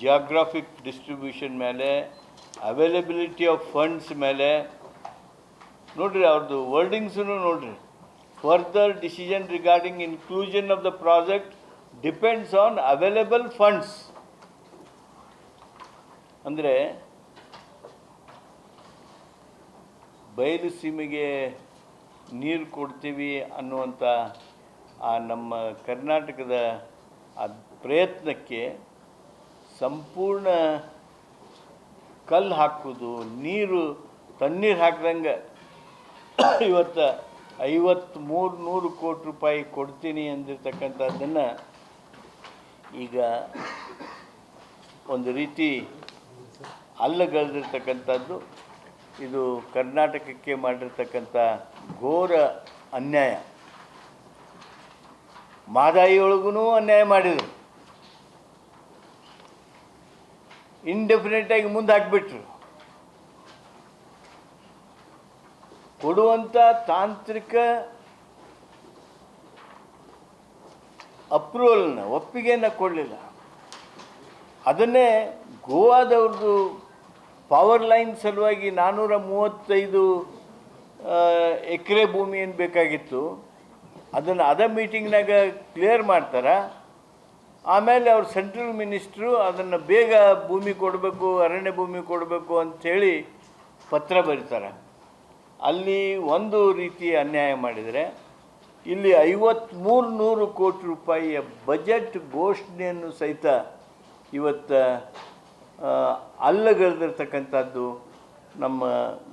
Geographic distribution ಮೇಲೆ, availability of funds ಮೇಲೆ ನೋಡ್ರಿ, ಅವ್ರದ್ದು ವರ್ಡಿಂಗ್ಸೂ ನೋಡ್ರಿ. Further decision regarding inclusion of the project depends on available funds. ಅಂದರೆ ಬಯಲು ಸೀಮೆಗೆ ನೀರು ಕೊಡ್ತೀವಿ ಅನ್ನುವಂಥ ಆ ನಮ್ಮ ಕರ್ನಾಟಕದ ಆ ಪ್ರಯತ್ನಕ್ಕೆ ಸಂಪೂರ್ಣ ಕಲ್ಲು ಹಾಕೋದು, ನೀರು ತಣ್ಣೀರು ಹಾಕ್ದಂಗೆ ಇವತ್ತು 5300 ಕೋಟಿ ರೂಪಾಯಿ ಕೊಡ್ತೀನಿ ಅಂದಿರ್ತಕ್ಕಂಥದ್ದನ್ನು ಈಗ ಒಂದು ರೀತಿ ಅಲ್ಲಗಳೆದಿರ್ತಕ್ಕಂಥದ್ದು. ಇದು ಕರ್ನಾಟಕಕ್ಕೆ ಮಾಡಿರ್ತಕ್ಕಂಥ ಘೋರ ಅನ್ಯಾಯ. ಮಾದಾಯಿಯೊಳಗೂ ಅನ್ಯಾಯ ಮಾಡಿದರು, ಇಂಡೆಫಿನೆಟಾಗಿ ಮುಂದೆ ಹಾಕಿಬಿಟ್ರು. ಕೊಡುವಂಥ ತಾಂತ್ರಿಕ ಅಪ್ರೂವಲ್ನ ಒಪ್ಪಿಗೆಯನ್ನು ಕೊಡಲಿಲ್ಲ. ಅದನ್ನೇ ಗೋವಾದವ್ರದ್ದು ಪವರ್ ಲೈನ್ ಸಲುವಾಗಿ 435 ಎಕರೆ ಭೂಮಿ ಏನು ಬೇಕಾಗಿತ್ತು, ಅದನ್ನು ಅದ ಮೀಟಿಂಗ್ನಾಗ ಕ್ಲಿಯರ್ ಮಾಡ್ತಾರೆ. ಆಮೇಲೆ ಅವ್ರು ಸೆಂಟ್ರಲ್ ಮಿನಿಸ್ಟ್ರು ಅದನ್ನು ಬೇಗ ಭೂಮಿ ಕೊಡಬೇಕು, ಅರಣ್ಯ ಭೂಮಿ ಕೊಡಬೇಕು ಅಂಥೇಳಿ ಪತ್ರ ಬರೀತಾರೆ. ಅಲ್ಲಿ ಒಂದು ರೀತಿ ಅನ್ಯಾಯ ಮಾಡಿದರೆ, ಇಲ್ಲಿ 5300 ಕೋಟಿ ರೂಪಾಯಿಯ ಬಜೆಟ್ ಘೋಷಣೆಯನ್ನು ಸಹಿತ ಇವತ್ತು ಅಲ್ಲಗಳೆದಿರ್ತಕ್ಕಂಥದ್ದು ನಮ್ಮ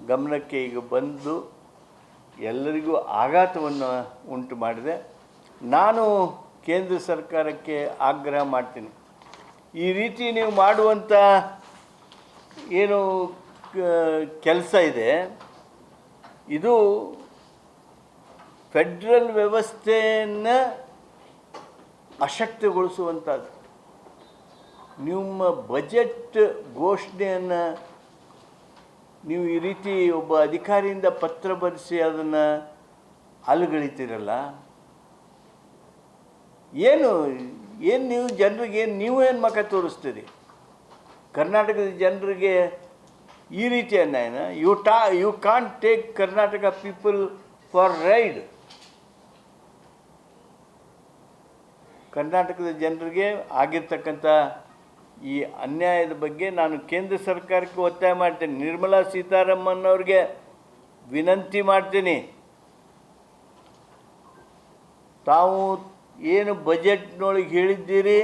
ಗಮನಕ್ಕೆ ಈಗ ಬಂದು ಎಲ್ಲರಿಗೂ ಆಘಾತವನ್ನು ಉಂಟು ಮಾಡಿದೆ. ನಾನು ಕೇಂದ್ರ ಸರ್ಕಾರಕ್ಕೆ ಆಗ್ರಹ ಮಾಡ್ತೀನಿ, ಈ ರೀತಿ ನೀವು ಮಾಡುವಂಥ ಏನು ಕೆಲಸ ಇದೆ, ಇದು ಫೆಡ್ರಲ್ ವ್ಯವಸ್ಥೆಯನ್ನು ಅಶಕ್ತಗೊಳಿಸುವಂಥದ್ದು. ನಿಮ್ಮ ಬಜೆಟ್ ಘೋಷಣೆಯನ್ನು ನೀವು ಈ ರೀತಿ ಒಬ್ಬ ಅಧಿಕಾರಿಯಿಂದ ಪತ್ರ ಬರೆಸಿ ಅದನ್ನು ಅಲ್ಲಗಳಿತೀರಲ್ಲ, ಏನು ನೀವು ಜನರಿಗೆ ನೀವೇನು ಮಖ ತೋರಿಸ್ತೀರಿ? ಕರ್ನಾಟಕದ ಜನರಿಗೆ ಈ ರೀತಿ ಅನ್ಯಾಯನ you can't take Karnataka people for ride. ಕರ್ನಾಟಕದ ಜನರಿಗೆ ಆಗಿರ್ತಕ್ಕಂಥ ಈ ಅನ್ಯಾಯದ ಬಗ್ಗೆ ನಾನು ಕೇಂದ್ರ ಸರ್ಕಾರಕ್ಕೆ ಒತ್ತಾಯ ಮಾಡ್ತೀನಿ. ನಿರ್ಮಲಾ ಸೀತಾರಾಮನ್ ಅವ್ರಿಗೆ ವಿನಂತಿ ಮಾಡ್ತೀನಿ, ತಾವು ಏನು ಬಜೆಟ್ನೊಳಗೆ ಹೇಳಿದ್ದೀರಿ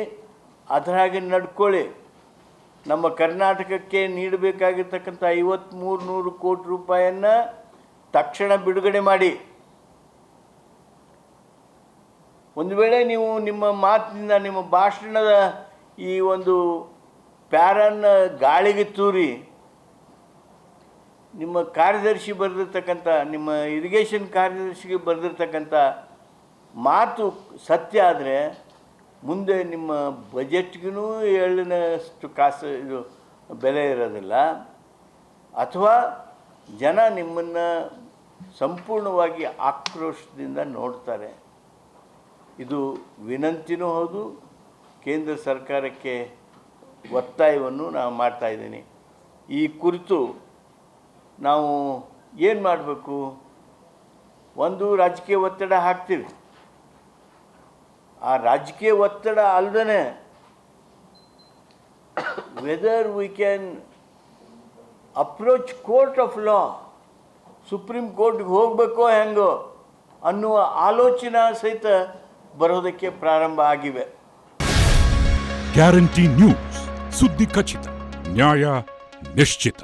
ಅದರಾಗೆ ನಡ್ಕೊಳ್ಳಿ. ನಮ್ಮ ಕರ್ನಾಟಕಕ್ಕೆ ನೀಡಬೇಕಾಗಿರ್ತಕ್ಕಂಥ 5300 ಕೋಟಿ ರೂಪಾಯಿಯನ್ನು ತಕ್ಷಣ ಬಿಡುಗಡೆ ಮಾಡಿ. ಒಂದು ವೇಳೆ ನೀವು ನಿಮ್ಮ ಮಾತಿನಿಂದ, ನಿಮ್ಮ ಭಾಷಣದ ಈ ಒಂದು ಪ್ಯಾರನ್ನ ಗಾಳಿಗೆ ತೂರಿ ನಿಮ್ಮ ಕಾರ್ಯದರ್ಶಿ ಬರೆದಿರ್ತಕ್ಕಂಥ, ನಿಮ್ಮ ಇರಿಗೇಷನ್ ಕಾರ್ಯದರ್ಶಿಗೆ ಬರೆದಿರ್ತಕ್ಕಂಥ ಮಾತು ಸತ್ಯ ಆದರೆ ಮುಂದೆ ನಿಮ್ಮ ಬಜೆಟ್ಗೂ ಎಳ್ಳಿನಷ್ಟು ಕಾಸು ಇದು ಬೆಲೆ ಇರೋದಿಲ್ಲ. ಅಥವಾ ಜನ ನಿಮ್ಮನ್ನು ಸಂಪೂರ್ಣವಾಗಿ ಆಕ್ರೋಶದಿಂದ ನೋಡ್ತಾರೆ. ಇದು ವಿನಂತಿನೂ ಹೌದು, ಕೇಂದ್ರ ಸರ್ಕಾರಕ್ಕೆ ಒತ್ತಾಯವನ್ನು ನಾನು ಮಾಡ್ತಾಯಿದ್ದೀನಿ. ಈ ಕುರಿತು ನಾವು ಏನು ಮಾಡಬೇಕು? ಒಂದು, ರಾಜಕೀಯ ಒತ್ತಡ ಹಾಕ್ತೀವಿ. ಆ ರಾಜಕೀಯ ಒತ್ತಡ ಅಲ್ಲದೇ whether we can approach court of law, supreme ಕೋರ್ಟ್ಗೆ ಹೋಗಬೇಕೋ ಹೆಂಗೋ ಅನ್ನುವ ಆಲೋಚನಾ ಸಹಿತ ಬರೋದಕ್ಕೆ ಪ್ರಾರಂಭ ಆಗಿವೆ. ಗ್ಯಾರಂಟಿ ನ್ಯೂಸ್, ಸುದ್ದಿ ಖಚಿತ, ನ್ಯಾಯ ನಿಶ್ಚಿತ.